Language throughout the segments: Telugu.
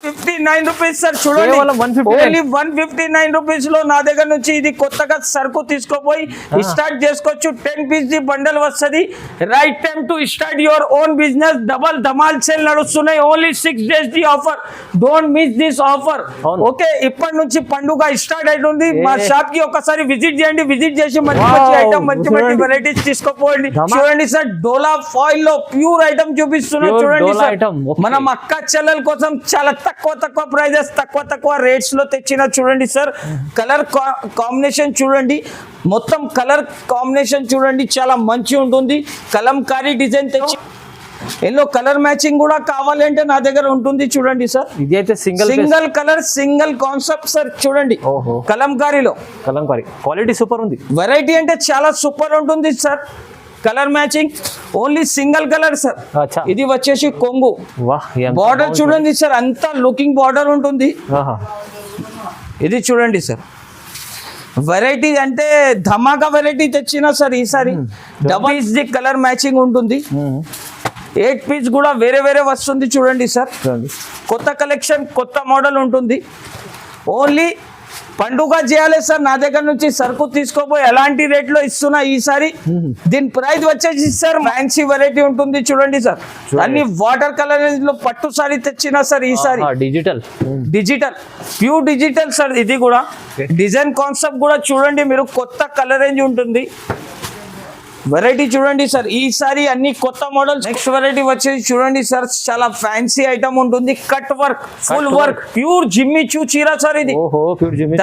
159 రూపీస్ సార్. చూడండి ఓన్లీ 159 రూపీస్ లో నా దగ్గర నుంచి ఇది కొత్తగా సరుకు తీసుకోపోయి స్టార్ట్ చేసుకోవచ్చు. 10 పీస్ ది బండల్ వస్తుంది. Right time to start your own business. Double Dhamaal sale నడుస్తున్నాయి. ఓన్లీ 6 days ది offer. Don't miss this offer. Okay, ఇప్పటి నుంచి పండుగ స్టార్ట్ అవుతుంది. మా షాప్ కి ఒకసారి విజిట్ చేయండి. విజిట్ చేసి మంచి మంచి ఐటమ్, మంచి మంచి వెరైటీస్ తీసుకోపోండి. చూడండి సార్, డోలా ఫాయిల్ లో ప్యూర్ ఐటమ్ చూపిస్తున్నా. చూడండి సార్, మనం అక్క చెల్లెల కోసం చాలా తక్కువ ప్రైజెస్, తక్కువ రేట్స్ లో తెచ్చిన. చూడండి సార్, కలర్ కాంబినేషన్ చూడండి, మొత్తం కలర్ కాంబినేషన్ చూడండి, చాలా మంచి ఉంటుంది. కలంకారీ డిజైన్ తెచ్చి ఎల్లో కలర్ మ్యాచింగ్ కూడా కావాలంటే నా దగ్గర ఉంటుంది. చూడండి సార్, ఇది అయితే single colour single concept sir. చూడండి కలంకారీలో, కలంకారీ క్వాలిటీ సూపర్ ఉంది. వెరైటీ అంటే చాలా సూపర్ ఉంటుంది sir. Colour matching only single colour sir. ఇది వచ్చేసి కొంగు. బార్డర్ చూడండి సార్, అంతా లుకింగ్ బార్డర్ ఉంటుంది. ఇది చూడండి సార్, వెరైటీ అంటే ధమాకా వెరైటీ తెచ్చినా సార్ ఈసారి. డబల్ పీస్ ది కలర్ మ్యాచింగ్ ఉంటుంది. 8 పీస్ కూడా వేరే వస్తుంది. చూడండి సార్, కొత్త కలెక్షన్, కొత్త మోడల్ ఉంటుంది. ఓన్లీ పండుగ చేయాలి సార్. నా దగ్గర నుంచి సరుకు తీసుకోపోయి ఎలాంటి రేట్ లో ఇస్తున్నా ఈసారి. దీని ప్రైస్ వచ్చేసి సార్ ఫ్యాన్సీ వెరైటీ ఉంటుంది. చూడండి సార్, అన్ని వాటర్ కలర్ లో పట్టు సారీ తెచ్చినా సార్ ఈసారి. Digital pure digital sir. ఇది కూడా డిజైన్ కాన్సెప్ట్ కూడా చూడండి మీరు, కొత్త కలర్ రేంజ్ ఉంటుంది. వెరైటీ చూడండి సార్, ఈసారి అన్ని కొత్త మోడల్. నెక్స్ట్ వెరైటీ వచ్చేసి చూడండి సార్, చాలా ఫ్యాన్సీ ఐటమ్ ఉంటుంది. Cut work, full work, pure Jimmy Choo చీర సార్. ఇది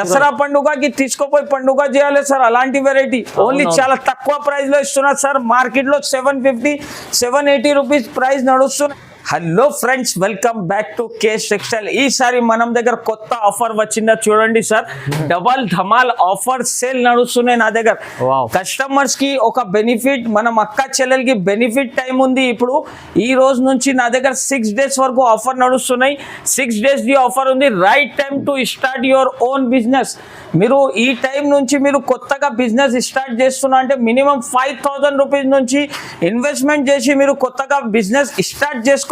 దసరా పండుగకి తీసుకోపోయి పండుగ చేయాలి సార్. అలాంటి వెరైటీ ఓన్లీ చాలా తక్కువ ప్రైస్ లో ఇస్తున్నారు సార్. మార్కెట్ లో 750, 780 రూపీస్ ప్రైస్ నడుస్తుంది. Hello friends, welcome back to KS textile. ఈసారి మనం దగ్గర కొత్త ఆఫర్ వచ్చిందా చూడండి sir. Double Dhamaal offer sale నడుస్తున్నాయి నా దగ్గర. కస్టమర్స్ కి ఒక బెనిఫిట్, మనం అక్క చెల్లెలకి బెనిఫిట్ టైం ఉంది. ఇప్పుడు ఈ రోజు నుంచి నా దగ్గర 6 days వరకు ఆఫర్ నడుస్తున్నాయి. 6 days ది ఆఫర్ ఉంది. Right time to start your own business. మీరు ఈ టైం నుంచి మీరు కొత్తగా బిజినెస్ స్టార్ట్ చేస్తున్నా అంటే మినిమం 5000 రూపీస్ నుంచి ఇన్వెస్ట్మెంట్ చేసి మీరు కొత్తగా బిజినెస్ స్టార్ట్ చేసుకోండి.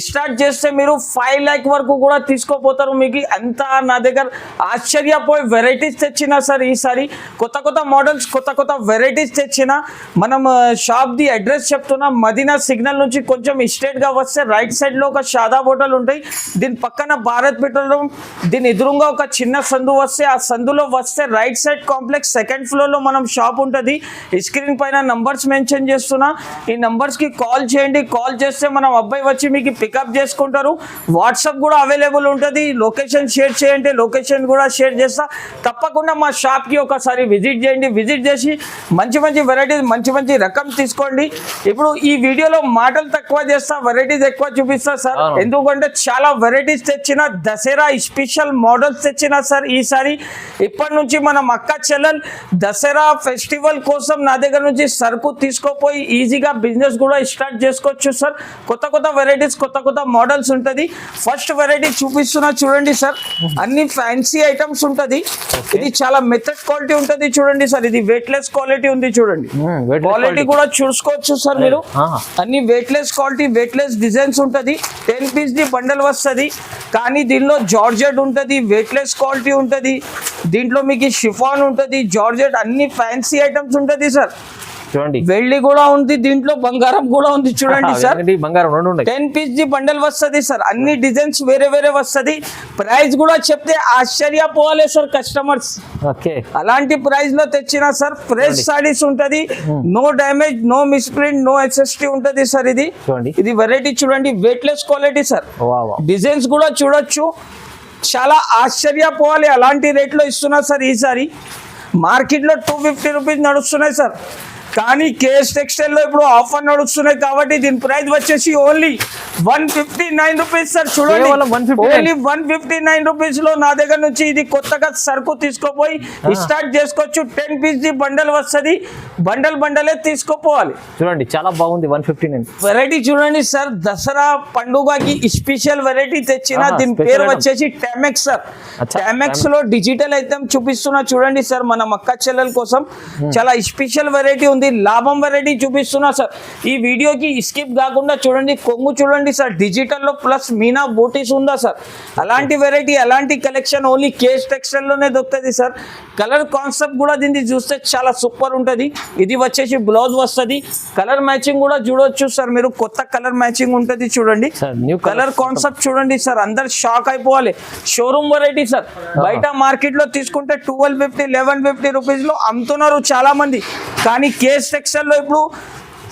స్టార్ట్ చేస్తే మీరు 5 lakh వరకు కూడా తీసుకోపోతారు. మీకు అంతా నా దగ్గర ఆశ్చర్యపోయి వెరైటీస్ తెచ్చినా సార్ ఈసారి. కొత్త మోడల్స్, కొత్త వెరైటీస్ తెచ్చిన. మనం షాప్ ది అడ్రస్ చెప్తున్నా. మదీనా సిగ్నల్ నుంచి కొంచెం స్ట్రేట్ గా వస్తే రైట్ సైడ్ లో ఒక షాదా హోటల్ ఉంటాయి. దీని పక్కన భారత్ పెట్రోల్, దీని ఎదురుగా ఒక చిన్న సందు వస్తే, ఆ సందులో వస్తే right side complex 2nd floor లో మనం షాప్ ఉంటుంది. స్క్రీన్ పైన నంబర్స్ మెన్షన్ చేస్తున్నా. ఈ నంబర్స్ కి కాల్ చేయండి. కాల్ చేస్తే మనం అబ్బాయి వచ్చి మీకు పికప్ చేసుకుంటారు. వాట్సాప్ కూడా అవైలబుల్ ఉంటుంది. లొకేషన్ షేర్ చేయండి, లొకేషన్ కూడా షేర్ చేస్తా. తప్పకుండా మా షాప్ కి ఒకసారి విజిట్ చేయండి. విజిట్ చేసి మంచి వెరైటీస్, మంచి రకం తీసుకోండి. ఇప్పుడు ఈ వీడియోలో మాటలు తక్కువ చేస్తా, వెరైటీస్ ఎక్కువ చూపిస్తా సార్. ఎందుకంటే చాలా వెరైటీస్ తెచ్చిన, దసరా స్పెషల్ మోడల్స్ తెచ్చిన సార్ ఈసారి. ఇప్పటి నుంచి మనం అక్క చెల్లెల్ దసరా ఫెస్టివల్ కోసం నా దగ్గర నుంచి సరుకు తీసుకోపోయి ఈజీగా బిజినెస్ కూడా స్టార్ట్ చేసుకోవచ్చు సార్. కొత్త వెరైటీస్, కొత్త మోడల్స్ ఉంటుంది. ఫస్ట్ వెరైటీ చూపిస్తున్నా చూడండి సార్, అన్ని ఫ్యాన్సీ ఐటమ్స్ ఉంటుంది. ఇది చాలా మెథడ్ క్వాలిటీ ఉంటుంది. చూడండి సార్, ఇది వెయిట్లెస్ క్వాలిటీ ఉంది. చూడండి క్వాలిటీ కూడా చూసుకోవచ్చు సార్ మీరు. అన్ని వెయిట్లెస్ క్వాలిటీ, వెయిట్లెస్ డిజైన్స్ ఉంటుంది. 10 పీస్ ది బండల్ వస్తుంది. కానీ దీనిలో జార్జెట్ ఉంటుంది, వెయిట్లెస్ క్వాలిటీ ఉంటుంది. దీంట్లో మీకు షిఫాన్ ఉంటుంది, జార్జెట్, అన్ని ఫ్యాన్సీ ఐటమ్స్ ఉంటుంది సార్. చూడండి వెళ్లి కూడా ఉంది, దీంట్లో బంగారం కూడా ఉంది. చూడండి సార్, 10 పీస్ ది బండల్ వస్తుంది సార్. అన్ని డిజైన్స్ వేరే వస్తుంది. ప్రైస్ కూడా చెప్తే ఆశ్చర్యపోవాలి సార్ కస్టమర్స్. అలాంటి ప్రైస్ లో తెచ్చినా సార్. ఫ్రెష్ సారీస్ ఉంటది, no damage, no misprint, no SST ఉంటది సార్. ఇది వెరైటీ చూడండి, వెయిట్లెస్ క్వాలిటీ సార్. డిజైన్స్ కూడా చూడొచ్చు, చాలా ఆశ్చర్యపోవాలి. అలాంటి రేట్లో ఇస్తున్నా సార్ ఈసారి. మార్కెట్లో 250 రూపీస్ నడుస్తున్నాయి సార్. కానీ కేఎస్ టెక్స్టైల్ లో ఇప్పుడు ఆఫర్ నడుస్తున్నాయి కాబట్టి దీని ప్రైస్ వచ్చేసి ఓన్లీ 159 రూపీస్ సార్. చూడండి, ఓన్లీ 159 రూపీస్ లో నా దగ్గర నుంచి ఇది కొత్తగా సరుకు తీసుకోపోయి స్టార్ట్ చేసుకోవచ్చు. 10 పీస్ ది బండల్ వస్తుంది. బండలే తీసుకోపోవాలి. చూడండి చాలా బాగుంది. 159 వెరైటీ చూడండి సార్. దసరా పండుగకి స్పెషల్ వెరైటీ తెచ్చిన. దీని పేరు వచ్చేసి టామెక్స్ సార్. టామెక్స్ లో డిజిటల్ ఐటమ్ చూపిస్తున్నా చూడండి సార్. మన అక్క చెల్లెల కోసం చాలా స్పెషల్ వెరైటీ ఉంది. తోటి లాభం వెరైటీ చూపిస్తున్నా సార్. ఈ వీడియోకి స్కిప్ కాకుండా చూడండి. కొంగు చూడండి సార్, డిజిటల్లో ప్లస్ మీనా బూటీస్ ఉందా సార్. అలాంటి వెరైటీ అలాంటి కలెక్షన్ ఓన్లీ కేస్ టెక్స్టైల్ లోనే దొరుకుతుంది సార్. కలర్ కాన్సెప్ట్ కూడా దీన్ని చూస్తే చాలా సూపర్ ఉంటుంది. ఇది వచ్చేసి బ్లౌజ్ వస్తుంది. కలర్ మ్యాచింగ్ కూడా చూడొచ్చు సార్ మీరు, కొత్త కలర్ మ్యాచింగ్ ఉంటుంది చూడండి. కలర్ కాన్సెప్ట్ చూడండి సార్, అందరు షాక్ అయిపోవాలి. Showroom variety sir. బయట మార్కెట్ లో తీసుకుంటే 1250 1150 రూపీస్ లో అమ్ముతున్నారు చాలా మంది. కానీ కేస్ టెక్స్టైల్ లో ఇప్పుడు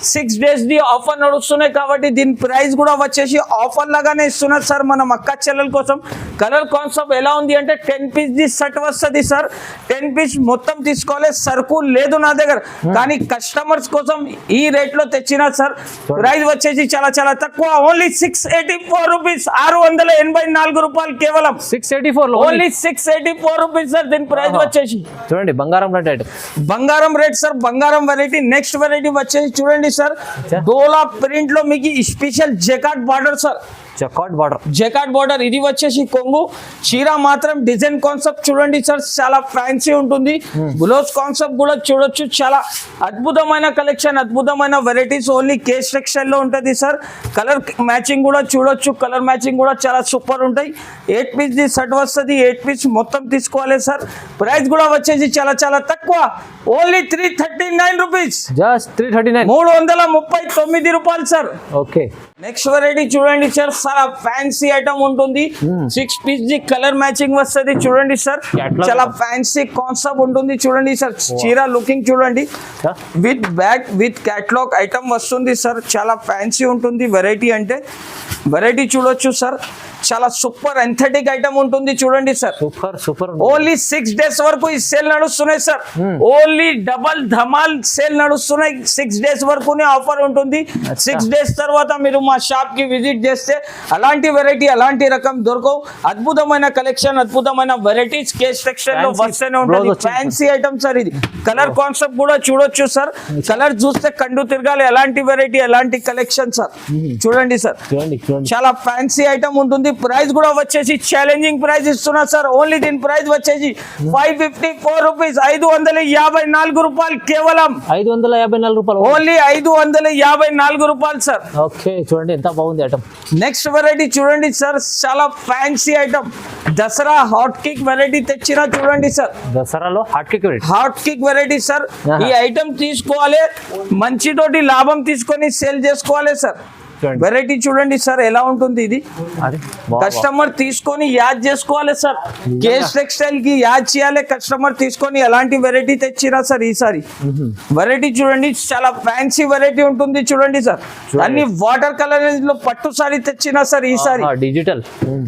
6 days ది ఆఫర్ నడుస్తున్నాయి కాబట్టి దీని ప్రైస్ కూడా వచ్చేసి ఆఫర్ లాగానే ఇస్తున్నారు సార్ మనం అక్క చెల్లెల కోసం. కలర్ కాన్సెప్ట్ ఎలా ఉంది అంటే 10 piece ది సెట్ వస్తుంది సార్. 10 piece మొత్తం తీసుకోవాలి, సరుకు లేదు నా దగ్గర. కానీ కస్టమర్స్ కోసం ఈ రేట్ లో తెచ్చిన సార్. ప్రైస్ వచ్చేసి చాలా చాలా తక్కువ, ఓన్లీ 684 రూపీస్, 684 రూపాయలు కేవలం. 684 ఓన్లీ 684 రూపీస్ సార్ దీని ప్రైస్ వచ్చేసి. చూడండి బంగారం రేట్, బంగారం రేట్ సార్, బంగారం వెరైటీ. నెక్స్ట్ వెరైటీ వచ్చేసి చూడండి సార్, డోలా ప్రింట్ లో మీకు స్పెషల్ జకాట్ బార్డర్ సార్. జకాట్ బార్డర్ ఇది వచ్చేసి కొంగు. చీర మాత్రం డిజైన్ కాన్సెప్ట్ చూడండి సార్, చాలా ఫ్యాన్సీ ఉంటుంది. బ్లౌజ్ కాన్సెప్ట్ కూడా చూడొచ్చు. చాలా అద్భుతమైన కలెక్షన్, అద్భుతమైన వెరైటీస్ ఓన్లీ కేస్ టెక్స్టైల్ లో ఉంటుంది సార్. కలర్ మ్యాచింగ్ కూడా చూడొచ్చు, కలర్ మ్యాచింగ్ కూడా చాలా సూపర్ ఉంటాయి. 8 piece ది సెట్ వస్తుంది, 8 piece మొత్తం తీసుకోవాలి సార్. ప్రైస్ కూడా వచ్చేసి చాలా చాలా తక్కువ, ఓన్లీ 339 రూపీస్. జస్ట్ 339, 339 రూపాయలు సార్. ఓకే. నెక్స్ట్ వెరైటీ చూడండి సార్, చాలా ఫ్యాన్సీ ఐటమ్ ఉంటుంది. 6 piece ది కలర్ మ్యాచింగ్ వస్తుంది చూడండి సార్. చాలా ఫ్యాన్సీ కాన్సెప్ట్ ఉంటుంది చూడండి సార్. చీర లుకింగ్ చూడండి, with bag with catalogue item వస్తుంది సార్. చాలా ఫ్యాన్సీ ఉంటుంది వెరైటీ అంటే. వెరైటీ చూడొచ్చు సార్, చాలా సూపర్ ఎంథెటిక్ ఐటమ్ ఉంటుంది చూడండి సార్. సూపర్. ఓన్లీ 6 days వరకు ఈ సేల్ నడుస్తున్నాయి sir. Only double Dhamaal sale నడుస్తున్నాయి. 6 days వరకునే ఆఫర్ ఉంటుంది. 6 days తర్వాత మీరు మా షాప్ కి విజిట్ చేస్తే అలాంటి వెరైటీ అలాంటి రకం దొరకవు. అద్భుతమైన కలెక్షన్, అద్భుతమైన వెరైటీస్ కేస్ టెక్స్టైల్ లో వస్తూనే ఉంటుంది. ఫ్యాన్సీ ఐటమ్ సార్ ఇది. కలర్ కాన్సెప్ట్ కూడా చూడొచ్చు సార్. కలర్ చూస్తే కండు తిరగాలి, ఎలాంటి వెరైటీ ఎలాంటి కలెక్షన్ సార్. చూడండి సార్, చాలా ఫ్యాన్సీ ఐటమ్ ఉంటుంది. ప్రైస్ కూడా వచ్చేసి ఛాలెంజింగ్ ప్రైస్ ఇస్తున్నా సార్. ఓన్లీ దీని ప్రైస్ వచ్చేసి 554 రూపీస్, 554 రూపాయలు కేవలం. 554 రూపాయలు, ఓన్లీ 554 రూపాయలు సార్. ఓకే, చూడండి ఎంత బాగుంది ఐటమ్. నెక్స్ట్ వెరైటీ చూడండి సార్, చాలా fancy item. Dasara hot cake variety తెచ్చినా చూడండి సార్. దసరాలో హాట్ కేక్ వెరైటీ సార్. ఈ ఐటమ్ తీసుకోవాలి, మంచితోటి లాభం తీసుకొని సేల్ చేసుకోవాలి సార్. వెరైటీ చూడండి సార్ ఎలా ఉంటుంది ఇది. కస్టమర్ తీసుకొని యాడ్ చేసుకోవాలి సార్. కేస్ టెక్స్టైల్ కి యాడ్ చేయాలి కస్టమర్ తీసుకొని. ఎలాంటి వెరైటీ తెచ్చినా సార్ ఈసారి. వెరైటీ చూడండి, చాలా ఫ్యాన్సీ వెరైటీ ఉంటుంది చూడండి సార్. అన్ని వాటర్ కలర్ లో పట్టు సారీ తెచ్చినా సార్ ఈసారి.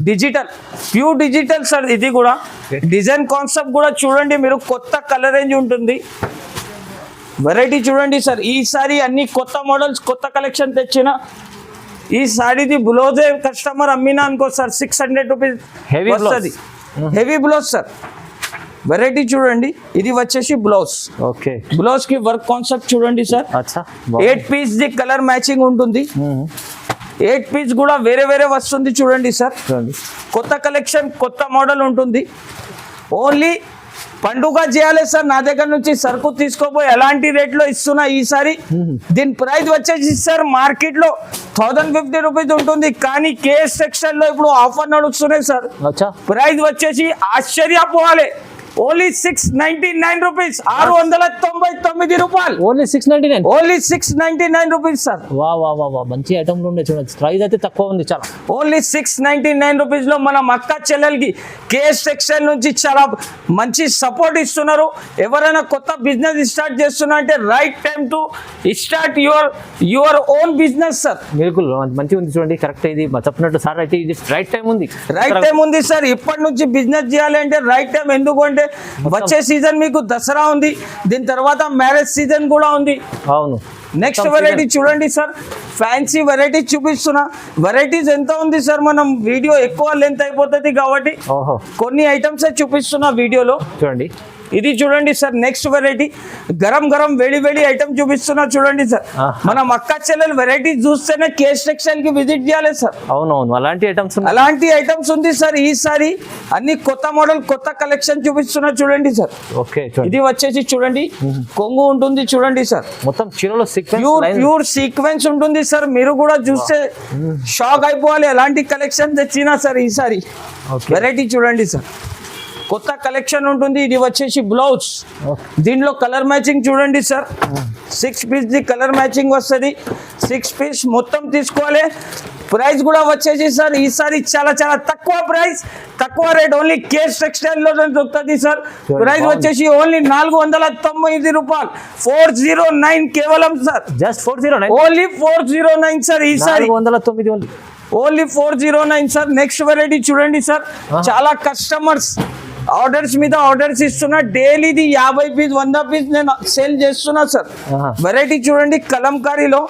Digital pure digital sir. ఇది కూడా డిజైన్ కాన్సెప్ట్ కూడా చూడండి మీరు, కొత్త కలర్ రేంజ్ ఉంటుంది. వెరైటీ చూడండి సార్, ఈసారి అన్ని కొత్త మోడల్స్ కొత్త కలెక్షన్ తెచ్చిన. ఈ సారీది బ్లౌజ్ కస్టమర్ అమ్మినా అనుకో సార్ 600 రూపీస్ వస్తుంది. Heavy blouse sir. వెరైటీ చూడండి, ఇది వచ్చేసి బ్లౌజ్. ఓకే, బ్లౌజ్ కి వర్క్ కాన్సెప్ట్ చూడండి sir. 8 piece the colour matching ఉంటుంది. 8 piece కూడా వేరే వేరే వస్తుంది చూడండి సార్. కొత్త కలెక్షన్ కొత్త మోడల్ ఉంటుంది. ఓన్లీ పండుగ చేయాలి సార్. నా దగ్గర నుంచి సరుకు తీసుకోపోయి ఎలాంటి రేట్ లో ఇస్తున్నా ఈసారి. దీని ప్రైస్ వచ్చేసి సార్ మార్కెట్ లో 1050 రూపీస్ ఉంటుంది. కానీ కేఎస్ టెక్స్టైల్ లో ఇప్పుడు ఆఫర్ నడుస్తున్నాయి సార్. ప్రైస్ వచ్చేసి ఆశ్చర్యపోవాలి, ఓన్లీ 699 రూపీస్, 699 రూపాయలు. Only 699, only 699 rupees sir. వా మంచి ఐటమ్ ఉండే చూడండి. ప్రైస్ అయితే తక్కువ ఉంది చాలా. ఓన్లీ 699 రూపీస్ లో మన అక్క చెల్లెలకి కేఎస్ టెక్స్టైల్ నుంచి చాలా మంచి సపోర్ట్ ఇస్తున్నారు. ఎవరైనా కొత్త బిజినెస్ స్టార్ట్ చేస్తున్నా అంటే right time to start your own business sir. బిల్కుల్ మంచిగా ఉంది చూడండి. కరెక్ట్, ఇది చెప్పినట్టు సార్ అయితే ఇది రైట్ టైం ఉంది. రైట్ టైం ఉంది సార్. ఇప్పటి నుంచి బిజినెస్ చేయాలి అంటే రైట్ టైం. ఎందుకు అంటే వచ్చే సీజన్ మీకు దసరా ఉంది, దీని తర్వాత మ్యారేజ్ సీజన్ కూడా ఉంది. అవును. నెక్స్ట్ వెరైటీ చూడండి సార్, ఫ్యాన్సీ వెరైటీ చూపిస్తున్నా. వెరైటీస్ ఎంత ఉంది సార్, మనం వీడియో ఎక్కువ లెంత్ అయిపోతుంది కాబట్టి కొన్ని ఐటమ్స్ చూపిస్తున్నా వీడియోలో. చూడండి, ఇది చూడండి sir next variety garam garam వేడి వేడి ఐటమ్ చూపిస్తున్నా చూడండి సార్. మన అక్క చెల్లెలు వెరైటీ చూస్తేనే కేస్ టెక్స్టైల్ కి విజిట్ చేయాలి సార్. అవునవును, అలాంటి ఐటమ్స్ ఉంది సార్. ఈసారి అన్ని కొత్త మోడల్ కొత్త కలెక్షన్ చూపిస్తున్నా చూడండి సార్. ఓకే, ఇది వచ్చేసి చూడండి కొంగు ఉంటుంది చూడండి సార్. మొత్తం చీరలో ప్యూర్ సీక్వెన్స్ ఉంటుంది సార్. మీరు కూడా చూస్తే షాక్ అయిపోవాలి ఎలాంటి కలెక్షన్ తెచ్చినా సార్. ఈసారి వెరైటీ చూడండి సార్, కొత్త కలెక్షన్ ఉంటుంది. ఇది వచ్చేసి బ్లౌజ్, దీనిలో కలర్ మ్యాచింగ్ చూడండి సార్. 6 పీస్ ది కలర్ మ్యాచింగ్ వస్తుంది. 6 పీస్ మొత్తం తీసుకోవాలి. ప్రైస్ కూడా వచ్చేసి సార్ ఈసారి చాలా చాలా తక్కువ ప్రైస్, తక్కువ రేట్. ఓన్లీ కేస్ టెక్స్టైల్ లో దొరుకుతుంది సార్. ప్రైస్ వచ్చేసి ఓన్లీ 490 రూపాయలు, 409 కేవలం సార్. Just 409, only 409 sir. ఈసారి 409 ఓన్లీ 409 సార్. నెక్స్ట్ వెరైటీ చూడండి సార్. చాలా కస్టమర్స్ ఆర్డర్స్ మీద ఆర్డర్స్ ఇస్తున్నా. డైలీది 50 పీస్ 100 పీస్ నేను సేల్ చేస్తున్నా సార్. వెరైటీ చూడండి కలంకారీలో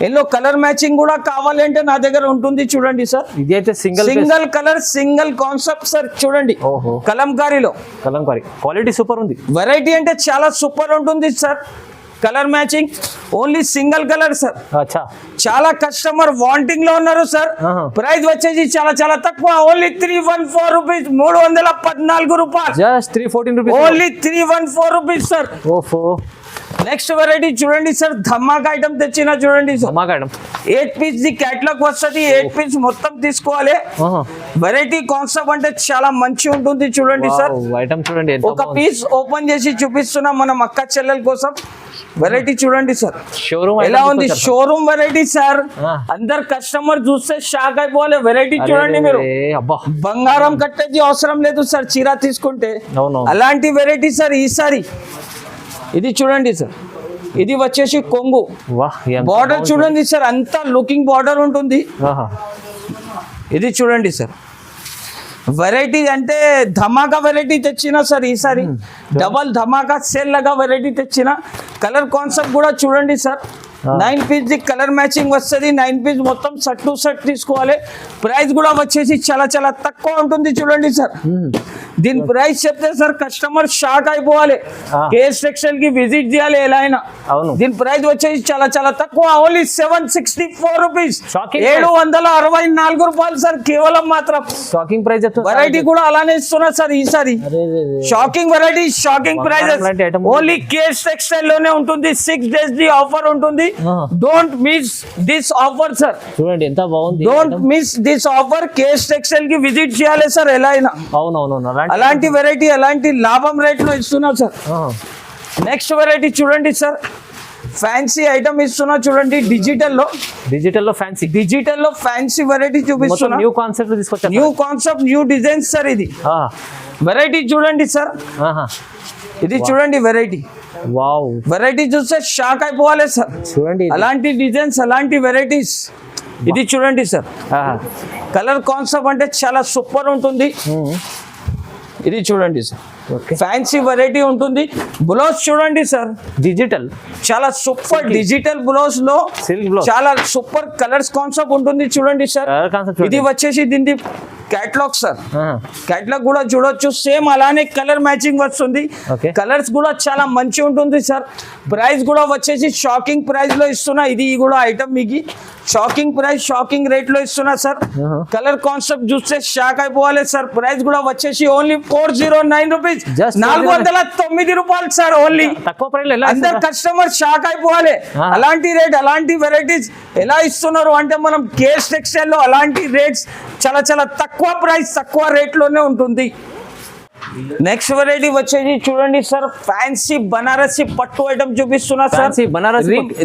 ఎల్లో కలర్ మ్యాచింగ్ కూడా కావాలంటే నా దగ్గర ఉంటుంది చూడండి సార్. ఇది అయితే single colour single concept sir. చూడండి కలంకారీ క్వాలిటీ సూపర్ ఉంది. వెరైటీ అంటే చాలా సూపర్ ఉంటుంది sir. Colour matching only single colour sir. చాలా కస్టమర్ వాంటింగ్ లో ఉన్నారు సార్. ప్రైస్ వచ్చేసి చాలా చాలా తక్కువ, ఓన్లీ 314 రూపీస్, 314 రూపాయలు. Just 314 rupees, only 314 rupees sir. Next variety చూడండి సార్, ధమాకా ఐటమ్ తెచ్చిన చూడండి సార్. 8 పీస్ ది క్యాటలాగ్ వస్తుంది. 8 పీస్ మొత్తం తీసుకోవాలి. వెరైటీ కాన్సెప్ట్ అంటే చాలా మంచి ఉంటుంది చూడండి సార్. ఐటమ్ చూడండి, ఒక పీస్ ఓపెన్ చేసి చూపిస్తున్నాం మనం అక్క చెల్లెల కోసం. వెరైటీ చూడండి సార్, షోరూమ్ ఎలా ఉంది. Showroom variety sir. అందరు కస్టమర్ చూస్తే షాక్ అయిపోవాలి. వెరైటీ చూడండి మీరు, బంగారం కట్టేది అవసరం లేదు సార్ చీర తీసుకుంటే. అలాంటి వెరైటీ సార్ ఈసారి. ఇది చూడండి సార్, ఇది వచ్చేసి కొంగు. బార్డర్ చూడండి సార్, అంతా లుకింగ్ బార్డర్ ఉంటుంది. ఇది చూడండి సార్, వెరైటీ అంటే ధమాకా వెరైటీ తెచ్చిన సార్ ఈసారి. డబల్ ధమాకా సేల్ లాగా వెరైటీ తెచ్చిన. కలర్ కాన్సెప్ట్ కూడా చూడండి సార్. 9 పీస్ ది కలర్ మ్యాచింగ్ వస్తుంది. 9 పీస్ మొత్తం సెట్ టు సెట్ తీసుకోవాలి. ప్రైస్ కూడా వచ్చేసి చాలా చాలా తక్కువ ఉంటుంది చూడండి సార్. దీని ప్రైస్ చెప్తే సార్ కస్టమర్ షాక్ అయిపోవాలి. కేస్ టెక్స్టైల్ కి విజిట్ చేయాలి ఎలా అయినా. దీని ప్రైస్ వచ్చేసి చాలా చాలా తక్కువ, ఓన్లీ 764 రూపీస్, 764 రూపాయలు సార్ కేవలం. మాత్రం షాకింగ్ ప్రైస్. వెరైటీ కూడా అలానే ఇస్తున్నా సార్ ఈసారి. Shocking variety, shocking prices. Only Case Textile లోనే ఉంటుంది. 6 days ది ఆఫర్ ఉంటుంది. Don't miss this offer sir. చూడండి ఎంత బాగుంది. Don't miss this offer. Case Textile కి విజిట్ చేయాలి సార్ ఎలా అయినా. అలాంటి వెరైటీ అలాంటి లాభం రేట్ లో ఇస్తున్నాం సార్. నెక్స్ట్ వెరైటీ చూడండి సార్, ఫ్యాన్సీ ఐటమ్ ఇస్తున్నా చూడండి. డిజిటల్ లో ఫ్యాన్సీ వెరైటీ చూపిస్తున్నా. న్యూ కాన్సెప్ట్ తీసుకొచ్చా. New concept, new designs sir. ఇది వెరైటీ చూడండి సార్. ఇది చూడండి వెరైటీ. వెరైటీ చూస్తే షాక్ అయిపోవాలి సార్. చూడండి అలాంటి డిజైన్స్, అలాంటి వెరైటీస్. ఇది చూడండి సార్, కలర్ కాన్సెప్ట్ అంటే చాలా సూపర్ ఉంటుంది. ఇది చూడండి సార్, ఫ్యాన్సీ వెరైటీ ఉంటుంది. బ్లౌజ్ చూడండి సార్, డిజిటల్, చాలా సూపర్ డిజిటల్ బ్లౌజ్ లో చాలా సూపర్ కలర్స్ కాన్సెప్ట్ ఉంటుంది చూడండి సార్. ఇది వచ్చేసి దీని క్యాటలాగ్ సార్. క్యాటలాగ్ కూడా చూడొచ్చు. సేమ్ అలానే కలర్ మ్యాచింగ్ వస్తుంది. కలర్స్ కూడా చాలా మంచి ఉంటుంది సార్. ప్రైస్ కూడా వచ్చేసి షాకింగ్ ప్రైస్ లో ఇస్తున్నా. ఇది కూడా ఐటమ్ మీకు షాకింగ్ ప్రైస్, షాకింగ్ రేట్ లో ఇస్తున్నా సార్. కలర్ కాన్సెప్ట్ చూస్తే షాక్ అయిపోవాలి సార్. ప్రైస్ కూడా వచ్చేసి ఓన్లీ 409 రూపీస్, 409 రూపాయలు సార్. ఓన్లీ తక్కువ ప్రైస్. అందరు కస్టమర్ షాక్ అయిపోవాలి. అలాంటి రేట్, అలాంటి వెరైటీస్ ఎలా ఇస్తున్నారు అంటే మనం కేస్ టెక్స్టైల్ లో అలాంటి రేట్స్ చాలా చాలా తక్కువ ప్రైస్, తక్కువ రేట్ లోనే ఉంటుంది. నెక్స్ట్ వెరైటీ వచ్చేసి చూడండి సార్, ఫ్యాన్సీ బనారసి పట్టు ఐటమ్ చూపిస్తున్నా సార్.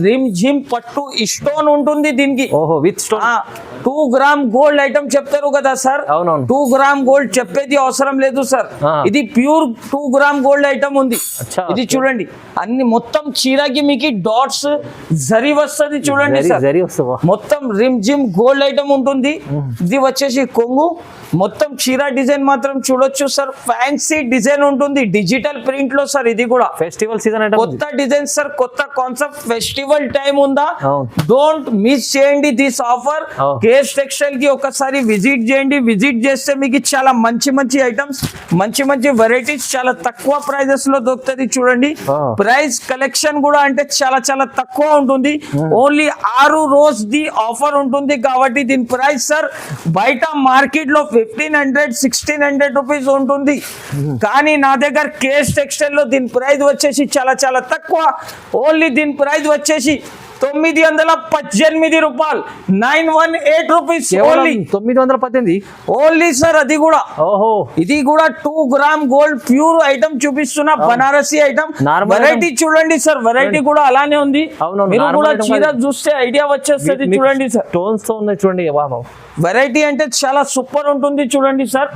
రిమ్ జిమ్ పట్టు స్టోన్ ఉంటుంది దీనికి. With stone. 2 gram gold item చెప్తారు కదా సార్. 2 గ్రామ్ గోల్డ్ చెప్పేది అవసరం లేదు సార్. ఇది ప్యూర్ 2 గ్రామ్ గోల్డ్ ఐటమ్ ఉంది. ఇది చూడండి, అన్ని మొత్తం చీరకి మీకు డాట్స్ జరీ వస్తుంది చూడండి సార్. మొత్తం రిమ్ జిమ్ గోల్డ్ ఐటమ్ ఉంటుంది. ఇది వచ్చేసి కొంగు. మొత్తం చీర డిజైన్ మాత్రం చూడొచ్చు సార్. ఫ్యాన్సీ డిజైన్ ఉంటుంది డిజిటల్ ప్రింట్ లో సార్. ఇది కూడా ఫెస్టివల్ సీజన్ కొత్త డిజైన్ సార్, కొత్త కాన్సెప్ట్. ఫెస్టివల్ టైం ఉందా, డోంట్ మిస్ చేయండి this offer. K KS textile కి ఒకసారి విజిట్ చేయండి. విజిట్ చేస్తే మీకు చాలా మంచి మంచి ఐటమ్స్, మంచి మంచి వెరైటీస్ చాలా తక్కువ ప్రైజెస్ లో దొరుకుతుంది. చూడండి ప్రైస్ కలెక్షన్ కూడా అంటే చాలా చాలా తక్కువ ఉంటుంది. ఓన్లీ 6 రోజు ది ఆఫర్ ఉంటుంది కాబట్టి దీని ప్రైస్ సార్ బయట మార్కెట్ లో 1500-1600 రూపీస్ ఉంటుంది. కానీ నా దగ్గర కేఎస్ టెక్స్టైల్ లో దీని ప్రైస్ వచ్చేసి చాలా చాలా తక్కువ. ఓన్లీ దీని ప్రైస్ వచ్చేసి 918 రూపాయలు, 918 రూపీస్ ఓన్లీ. 918 only sir. అది కూడా ఓహో, ఇది కూడా 2 గ్రామ్ గోల్డ్ ప్యూర్ ఐటమ్ చూపిస్తున్నా, బనారసి ఐటమ్. వెరైటీ చూడండి సార్, వెరైటీ కూడా అలానే ఉంది. మీరు కూడా చీర చూస్తే ఐడియా వచ్చేస్తుంది. చూడండి సార్, టోన్స్ తో ఉన్నాయి చూడండి. వెరైటీ అంటే చాలా సూపర్ ఉంటుంది. చూడండి సార్,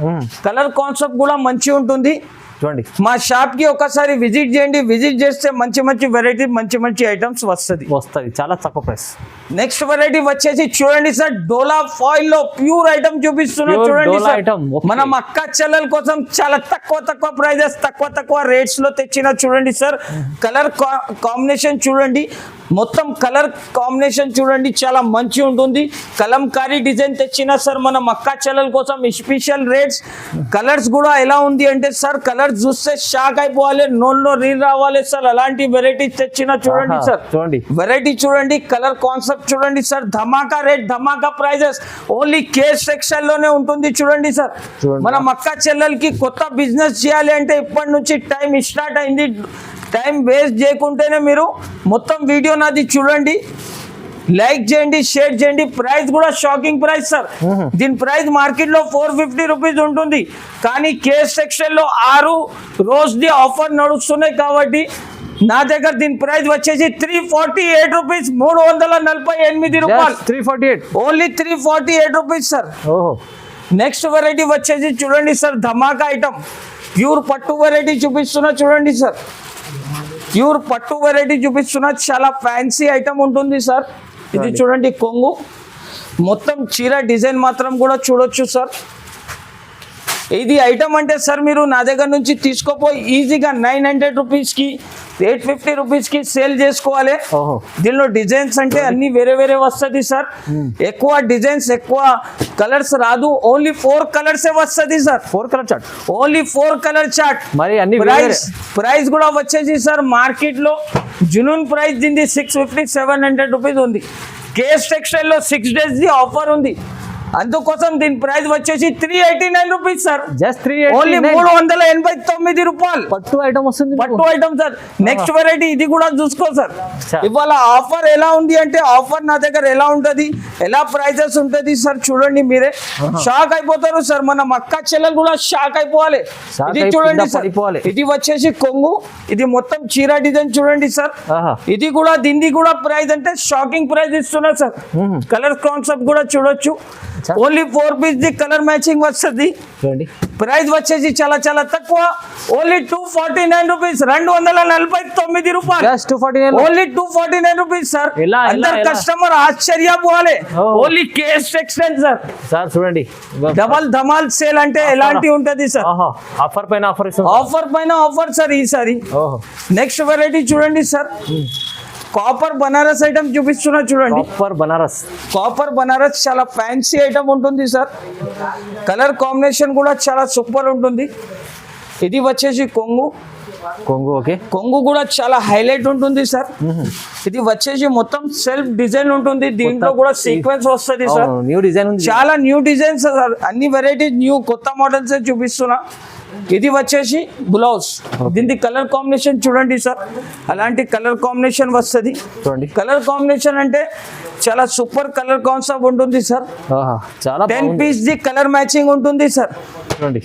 కలర్ కాన్సెప్ట్ కూడా మంచి ఉంటుంది. చూడండి మా షాప్ కి ఒకసారి విజిట్ చేయండి. విజిట్ చేస్తే మంచి మంచి వెరైటీ, మంచి మంచి ఐటమ్స్ వస్తుంది. చాలా తక్కువ ప్రైస్. నెక్స్ట్ వెరైటీ వచ్చేసి చూడండి సార్, డోలా ఫాయిల్ లో ప్యూర్ ఐటమ్ చూపిస్తున్నా. చూడండి సార్, మనం అక్క చెల్లెల కోసం చాలా తక్కువ ప్రైజెస్, తక్కువ రేట్స్ లో తెచ్చిన. చూడండి సార్, కలర్ కాంబినేషన్ చూడండి, మొత్తం కలర్ కాంబినేషన్ చూడండి, చాలా మంచి ఉంటుంది. కలంకారీ డిజైన్ తెచ్చిన సార్ మనం అక్క చెల్లెల కోసం స్పెషల్ రేట్స్. కలర్స్ కూడా ఎలా ఉంది అంటే సార్, కలర్స్ చూస్తే షాక్ అయిపోవాలి, నోట్లో నీళ్ళు రావాలి సార్, అలాంటి వెరైటీస్ తెచ్చిన. చూడండి సార్, చూడండి వెరైటీ చూడండి, కలర్ కాన్సెప్ట్ చూడండి సార్, ధమాకా రేట్, ధమాకా ప్రైజెస్. ఓన్లీ కేఎస్ టెక్స్టైల్ లోనే ఉంటుంది. చూడండి సార్, మనం అక్క చెల్లెలకి కొత్త బిజినెస్ చేయాలి అంటే ఇప్పటి నుంచి టైం స్టార్ట్ అయింది. టైం వేస్ట్ చేయకుంటేనే మీరు మొత్తం వీడియో నాది చూడండి, లైక్ చేయండి, షేర్ చేయండి. ప్రైస్ కూడా షాకింగ్ ప్రైస్ సార్. దీని ప్రైస్ మార్కెట్ లో 450 రూపీస్ ఉంటుంది. కానీ కేఎస్ టెక్స్టైల్ లో 6 రోజు ది ఆఫర్ నడుస్తున్నాయి కాబట్టి నా దగ్గర దీని ప్రైస్ వచ్చేసి 348 రూపీస్, 348 రూపాయలు. 348 only 348 rupees sir. Next variety వచ్చేసి చూడండి సార్, ధమాకా ఐటమ్, ప్యూర్ పట్టు వెరైటీ చూపిస్తున్నా. చూడండి సార్, ప్యూర్ పట్టు వెరైటీ చూపిస్తున్నా, చాలా ఫ్యాన్సీ ఐటమ్ ఉంటుంది సార్. ఇది చూడండి కొంగు, మొత్తం చీర డిజైన్ మాత్రం కూడా చూడొచ్చు సార్. ఇది ఐటమ్ అంటే సార్ మీరు నా దగ్గర నుంచి తీసుకోపోయి ఈజీగా 900 రూపీస్కి, 850 రూపీస్కి సేల్ చేసుకోవాలి. దీనిలో డిజైన్స్ అంటే అన్ని వేరే వేరే వస్తుంది సార్. ఎక్కువ డిజైన్స్, ఎక్కువ కలర్స్ రాదు. ఓన్లీ 4 కలర్స్ వస్తుంది sir. 4 colour chart, only 4 colour chart. మరి అన్ని ప్రైస్ కూడా వచ్చేసి సార్ మార్కెట్ లో జునూన్ ప్రైస్ దీనిది 650-700 రూపీస్ ఉంది. కేఎస్ టెక్స్టైల్ లో 6 days ది ఆఫర్ ఉంది. అందుకోసం దీని ప్రైస్ వచ్చేసి 389 రూపీస్ సార్. జస్ట్ ఓన్లీ 389 రూపాయలు. పట్టు ఐటమ్ వస్తుంది, పట్టు ఐటమ్ సార్. నెక్స్ట్ వెరైటీ ఇది కూడా చూసుకో సార్. ఇవాళ ఆఫర్ ఎలా ఉంది అంటే, ఆఫర్ నా దగ్గర ఎలా ఉంటది, ఎలా ప్రైజెస్ ఉంటది సార్ చూడండి, మీరే షాక్ అయిపోతారు సార్. మన అక్క చెల్లెలు కూడా షాక్ అయిపోవాలి. ఇది చూడండి సార్, ఇది వచ్చేసి కొంగు, ఇది మొత్తం చీర డిజైన్ చూడండి సార్. ఇది కూడా దీన్ని కూడా ప్రైస్ అంటే షాకింగ్ ప్రైస్ ఇస్తున్నారు సార్. కలర్ కాన్సెప్ట్ కూడా చూడొచ్చు. ఓన్లీ 4 పీస్ ది కలర్ మ్యాచింగ్ వస్తుంది. ప్రైస్ వచ్చేసి చాలా చాలా తక్కువ. ఓన్లీ 249 రూపీస్, 249 రూపాయలు. Only 249 rupees sir. అందరు కస్టమర్ ఆశ్చర్యపోవాలి. Only KS textile sir. Sir చూడండి, డబల్ ధమాల్ సేల్ అంటే ఎలాంటి ఉంటది సార్. ఆఫర్ పైన ఆఫర్, ఆఫర్ పైన ఆఫర్ సార్ ఈసారి. నెక్స్ట్ వెరైటీ చూడండి సార్, కాపర్ బనారస్ ఐటమ్ చూపిస్తున్నా. చూడండి, కాపర్ బనారస్ చాలా ఫ్యాన్సీ ఐటమ్ ఉంటుంది సార్. కలర్ కాంబినేషన్ కూడా చాలా సూపర్ ఉంటుంది. ఇది వచ్చేసి కొంగు, ఓకే, కొంగు కూడా చాలా హైలైట్ ఉంటుంది సార్. ఇది వచ్చేసి మొత్తం సెల్ఫ్ డిజైన్ ఉంటుంది. దీంట్లో కూడా సీక్వెన్స్ వస్తుంది సార్. న్యూ డిజైన్, చాలా న్యూ డిజైన్స్ సార్. అన్ని వెరైటీస్ న్యూ కొత్త మోడల్స్ చూపిస్తున్నా. ఇది వచ్చేసి బ్లౌజ్, దీని కలర్ కాంబినేషన్ చూడండి సార్. అలాంటి కలర్ కాంబినేషన్ వస్తుంది. కలర్ కాంబినేషన్ అంటే చాలా సూపర్ కలర్ కాన్సెప్ట్ ఉంటుంది సార్. 10 పీస్ ది కలర్ మ్యాచింగ్ ఉంటుంది సార్. చూడండి,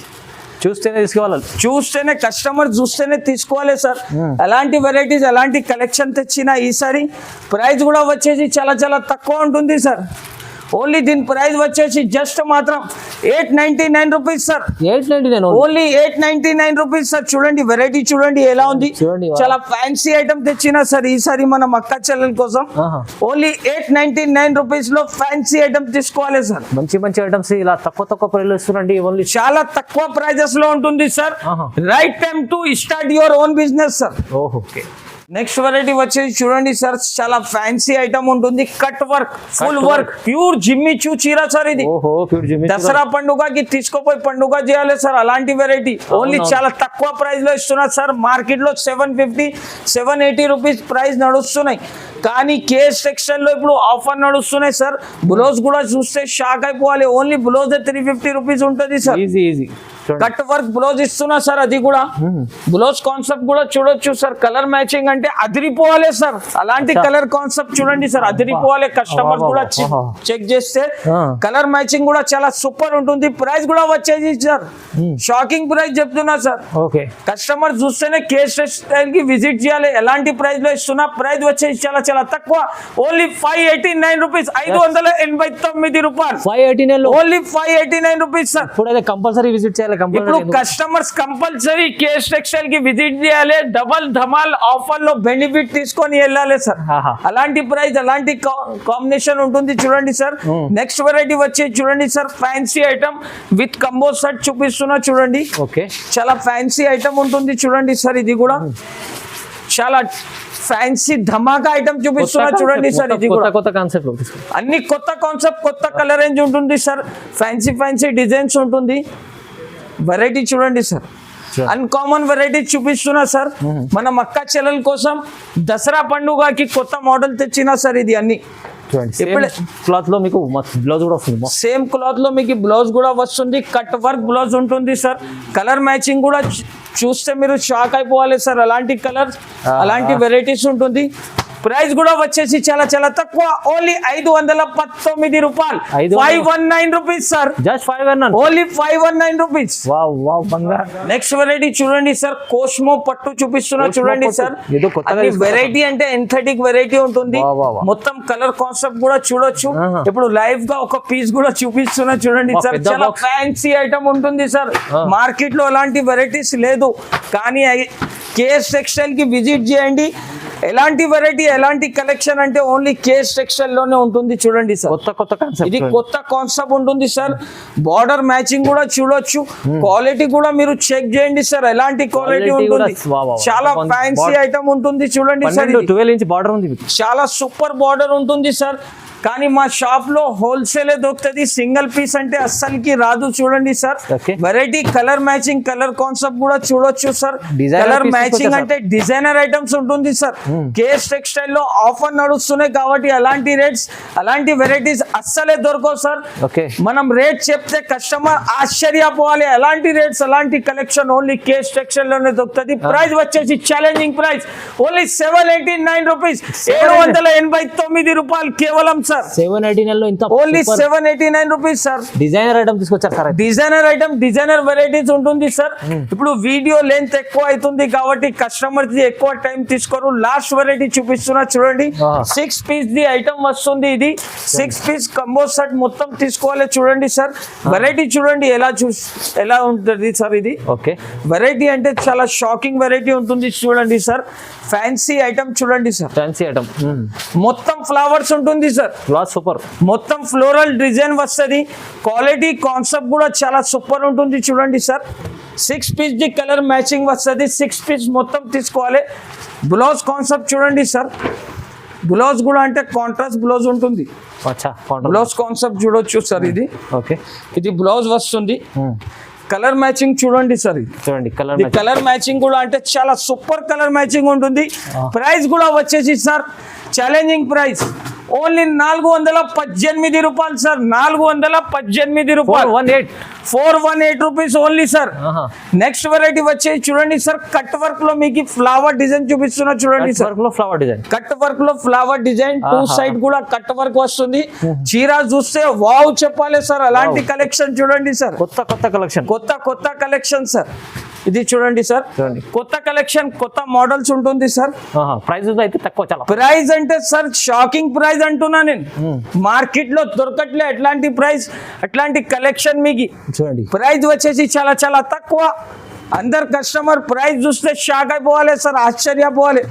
చూస్తేనే తీసుకోవాలి, చూస్తేనే కస్టమర్ చూస్తేనే తీసుకోవాలి సార్. అలాంటి వెరైటీస్, అలాంటి కలెక్షన్ తెచ్చిన ఈసారి. ప్రైస్ కూడా వచ్చేసి చాలా చాలా తక్కువ ఉంటుంది సార్. ఓన్లీ దీని ప్రైస్ వచ్చేసి జస్ట్ మాత్రం 899 rupees sir. 899 only 899 rupees sir. చూడండి వెరైటీ చూడండి ఎలా ఉంది, చాలా ఫ్యాన్సీ ఐటమ్ తెచ్చిన సార్ ఈసారి మనం అక్క చెల్లెల కోసం. ఓన్లీ 899 రూపీస్ లో ఫ్యాన్సీ ఐటమ్ తీసుకోవాలి సార్. మంచి మంచి ఐటమ్స్ ఇలా తక్కువ ప్రైస్ లో ఇస్తున్నాండి. ఓన్లీ చాలా తక్కువ ప్రైజెస్ లో ఉంటుంది sir. Right time to start your own business sir. Okay, next variety వచ్చేసి చూడండి సార్, చాలా ఫ్యాన్సీ ఐటమ్ ఉంటుంది, cut work, full work, pure Jimmy Choo చీర సార్ ఇది. ఓహో ప్యూర్ జిమ్మి. దసరా పండుగకి తీసుకుపోయి పండుగ చేయాలి సార్, అలాంటి వెరైటీ ఓన్లీ చాలా తక్కువ ప్రైస్ లో ఇస్తున్నారు సార్. మార్కెట్ లో 750 780 రూపీస్ ప్రైస్ నడుస్తున్నాయి, కానీ కేఎస్ టెక్స్టైల్ లో ఇప్పుడు ఆఫర్ నడుస్తున్నాయి సార్. బ్లౌజ్ కూడా చూస్తే షాక్ అయిపోవాలి, ఓన్లీ బ్లౌజ్ 350 రూపీస్ ఉంటుంది sir. Easy easy. Cut work blouse ఇస్తున్నా సార్, అది కూడా బ్లౌజ్ కాన్సెప్ట్ కూడా చూడొచ్చు సార్. కలర్ మ్యాచింగ్ అంటే అదిరిపోవాలి సార్, అలాంటి కలర్ కాన్సెప్ట్ చూడండి సార్, అదిరిపోవాలి. కస్టమర్ కూడా చెక్ చేస్తే కలర్ మ్యాచింగ్ కూడా చాలా సూపర్ ఉంటుంది. ప్రైస్ కూడా వచ్చేది సార్, షాకింగ్ ప్రైస్ చెప్తున్నా సార్. ఓకే, కస్టమర్ చూస్తేనే కేఎస్ టెక్స్టైల్ కి విజిట్ చేయాలి. ఎలాంటి ప్రైస్ లో ఇస్తున్నా, ప్రైస్ వచ్చేసి చాలా చాలా తక్కువ, ఓన్లీ 589 రూపీస్, 589 రూపాయలు. 589 ఓన్లీ 589 రూపీస్ సార్. ఇప్పుడైతే కంపల్సరీ విజిట్ చేయాలి. ఇప్పుడు కస్టమర్స్ కంపల్సరీ కేఎస్ టెక్స్టైల్ కి విజిట్ చేయాలి, డబల్ ధమాల్ ఆఫర్ లో బెనిఫిట్ తీసుకొని వెళ్ళాలి సార్. అలాంటి ప్రైస్, అలాంటి కాంబినేషన్ ఉంటుంది చూడండి సార్. నెక్స్ట్ వెరైటీ వచ్చి చూడండి sir, fancy item with combo set చూపిస్తున్నా చూడండి. ఓకే, చాలా ఫ్యాన్సీ ఐటమ్ ఉంటుంది చూడండి సార్. ఇది కూడా చాలా ఫ్యాన్సీ ధమాకా ఐటమ్ చూపిస్తున్నా చూడండి సార్. ఇది కూడా కొత్త కాన్సెప్ట్, అన్ని కొత్త కాన్సెప్ట్, కొత్త కలర్ రేంజ్ ఉంటుంది సార్. ఫ్యాన్సీ ఫ్యాన్సీ డిజైన్స్ ఉంటుంది. వెరైటీ చూడండి సార్, అన్కామన్ వెరైటీ చూపిస్తున్నా సార్. మన మక్క చెల్లెల కోసం దసరా పండుగకి కొత్త మోడల్ తెచ్చినా సార్. ఇది అన్ని క్లాత్ లో మీకు బ్లౌజ్ కూడా వస్తుంది, సేమ్ క్లాత్ లో మీకు బ్లౌజ్ కూడా వస్తుంది. కట్ వర్క్ బ్లౌజ్ ఉంటుంది సార్. కలర్ మ్యాచింగ్ కూడా చూస్తే మీరు షాక్ అయిపోవాలి సార్. అలాంటి కలర్స్, అలాంటి వెరైటీస్ ఉంటుంది. ప్రైస్ కూడా వచ్చేసి చాలా చాలా తక్కువ, ఓన్లీ 519 రూపాయలు, 519 rupees sir. Just 519, only 519 rupees. Wow wow, బంగారు. నెక్స్ట్ వెరైటీ చూడండి సార్, కోస్మో పట్టు చూపిస్తున్నా చూడండి సార్. వెరైటీ అంటే ఎంథెటిక్ వెరైటీ ఉంటుంది. మొత్తం కలర్ కాన్సెప్ట్ కూడా చూడొచ్చు. ఇప్పుడు లైవ్ గా ఒక పీస్ కూడా చూపిస్తున్నా చూడండి సార్. చాలా ఫ్యాన్సీ ఐటమ్ ఉంటుంది సార్. మార్కెట్ లో అలాంటి వెరైటీస్ లేదు, కానీ కేఎస్ టెక్స్టైల్ కి విజిట్ చేయండి. ఎలాంటి వెరైటీ, ఎలాంటి కలెక్షన్ అంటే ఓన్లీ కేఎస్ టెక్స్టైల్ లోనే ఉంటుంది చూడండి సార్. కొత్త కాన్సెప్ట్, ఇది కొత్త కాన్సెప్ట్ ఉంటుంది సార్. బార్డర్ మ్యాచింగ్ కూడా చూడొచ్చు. క్వాలిటీ కూడా మీరు చెక్ చేయండి సార్, ఎలాంటి క్వాలిటీ ఉంటుంది. చాలా ఫ్యాన్సీ ఐటమ్ ఉంటుంది చూడండి సార్. 12 ఇంచ్ బార్డర్ ఉంది, చాలా సూపర్ బార్డర్ ఉంటుంది సార్. కానీ మా షాప్ లో హోల్సేల్ దొరుకుతుంది, సింగిల్ పీస్ అంటే అస్సలకి రాదు చూడండి sir. Variety colour matching, colour concept కూడా చూడొచ్చు సార్. కలర్ మ్యాచింగ్ అంటే డిజైనర్ ఐటమ్స్ ఉంటుంది సార్. కేఎస్ టెక్స్టైల్ లో ఆఫర్ నడుస్తున్నాయి కాబట్టి అలాంటి రేట్స్, అలాంటి వెరైటీస్ అస్సలే దొరకవు సార్. మనం రేట్ చెప్తే కస్టమర్ ఆశ్చర్యపోవాలి. అలాంటి రేట్స్, అలాంటి కలెక్షన్ ఓన్లీ కేఎస్ టెక్స్టైల్ లోనే దొరుకుతుంది. ప్రైస్ వచ్చేసి ఛాలెంజింగ్ ప్రైస్, ఓన్లీ 789 రూపీస్, 789 రూపాయలు కేవలం సార్. 789 లో ఇంత, only 789 rupees sir. Designer item తీసుకొచ్చారు sir. Designer item, designer varieties ఉంటుంది సార్. ఇప్పుడు వీడియో లెంత్ ఎక్కువ అవుతుంది కాబట్టి కస్టమర్ ది ఎక్కువ టైం తీసుకోరు. లాస్ట్ వెరైటీ చూపిస్తున్నా చూడండి. 6 పీస్ ది ఐటమ్ వస్తుంది. ఇది 6 పీస్ కంబో సెట్ మొత్తం తీసుకోవాలి చూడండి సార్. వెరైటీ చూడండి ఎలా ఉంటుంది సార్. ఇది ఓకే, వెరైటీ అంటే చాలా షాకింగ్ వెరైటీ ఉంటుంది చూడండి సార్. ఫ్యాన్సీ ఐటమ్ చూడండి సార్. ఫ్యాన్సీ ఐటమ్, మొత్తం ఫ్లవర్స్ ఉంటుంది సార్. సూపర్, మొత్తం ఫ్లోరల్ డిజైన్ వస్తుంది. క్వాలిటీ కాన్సెప్ట్ కూడా చాలా సూపర్ ఉంటుంది చూడండి సార్. 6 పీస్ ది కలర్ మ్యాచింగ్ వస్తుంది. 6 పీస్ మొత్తం తీసుకోవాలి. బ్లౌజ్ కాన్సెప్ట్ చూడండి సార్. బ్లౌజ్ కూడా అంటే కాంట్రాస్ట్ బ్లౌజ్ ఉంటుంది. బ్లౌజ్ కాన్సెప్ట్ చూడొచ్చు సార్. ఇది ఓకే, ఇది బ్లౌజ్ వస్తుంది. కలర్ మ్యాచింగ్ చూడండి సార్. చూడండి కలర్ మ్యాచింగ్ కూడా అంటే చాలా సూపర్ కలర్ మ్యాచింగ్ ఉంటుంది. ప్రైస్ కూడా వచ్చేసి సార్ ఛాలెంజింగ్ ప్రైస్, ఓన్లీ 418 రూపాయలు సార్. 418 రూపాయలు, 418 rupees only sir. Next variety వచ్చేసి చూడండి సార్, కట్ వర్క్ లో మీకు ఫ్లవర్ డిజైన్ చూపిస్తున్నా చూడండి sir. Flower design, cut work లో ఫ్లవర్ డిజైన్, 2 సైడ్ కూడా కట్ వర్క్ వస్తుంది. చీర చూస్తే వావ్ చెప్పాలి సార్. అలాంటి కలెక్షన్ చూడండి సార్. కొత్త కలెక్షన్ సార్. ఇది చూడండి సార్, కొత్త కలెక్షన్, కొత్త మోడల్స్ ఉంటుంది సార్. ప్రైస్ అయితే తక్కువ, చాలా ప్రైస్ అంటే సార్ షాకింగ్ ప్రైస్ అంటున్నా నేను. మార్కెట్ లో దొరకట్లే అట్లాంటి ప్రైస్, అట్లాంటి కలెక్షన్ మీకు. చూడండి, ప్రైస్ వచ్చేసి చాలా చాలా తక్కువ, అందరు కస్టమర్ ప్రైస్ చూస్తే షాక్ అయిపోవాలి సార్, ఆశ్చర్యపోవాలి.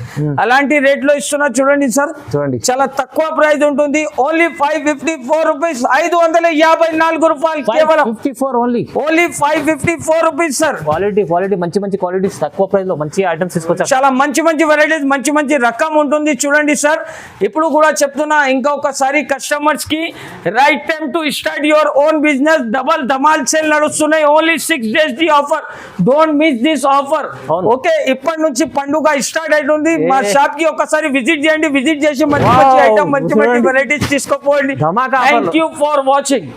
అలాంటి రేట్ లో ఇస్తున్నా చూడండి సార్, చూడండి చాలా తక్కువ ప్రైస్ ఉంటుంది. ఓన్లీ 554 రూపీస్, 554 రూపాయలు కేవలం. 54 ఓన్లీ 554 రూపీస్ సార్. క్వాలిటీ మంచి క్వాలిటీస్ తక్కువ ప్రైస్ లో మంచి ఐటమ్స్ తీసుకొచ్చారు. చాలా మంచి వెరైటీస్, మంచి రకం ఉంటుంది చూడండి సార్. ఇప్పుడు కూడా చెప్తున్నా ఇంకొకసారి కస్టమర్స్ కి, right time to start your own business. Double Dhamaal sale నడుస్తున్నాయి. ఓన్లీ 6 days ది offer. Don't miss this offer. అవును. ఓకే, ఇప్పటి నుంచి పండుగ స్టార్ట్ అవుతుంది. మా షాప్ కి ఒకసారి విజిట్ చేయండి. విజిట్ చేసి మంచి ఐటమ్, మంచి వెరైటీస్ తీసుకోపోండి. ధమాకా ఆఫర్లు. Thank you for watching.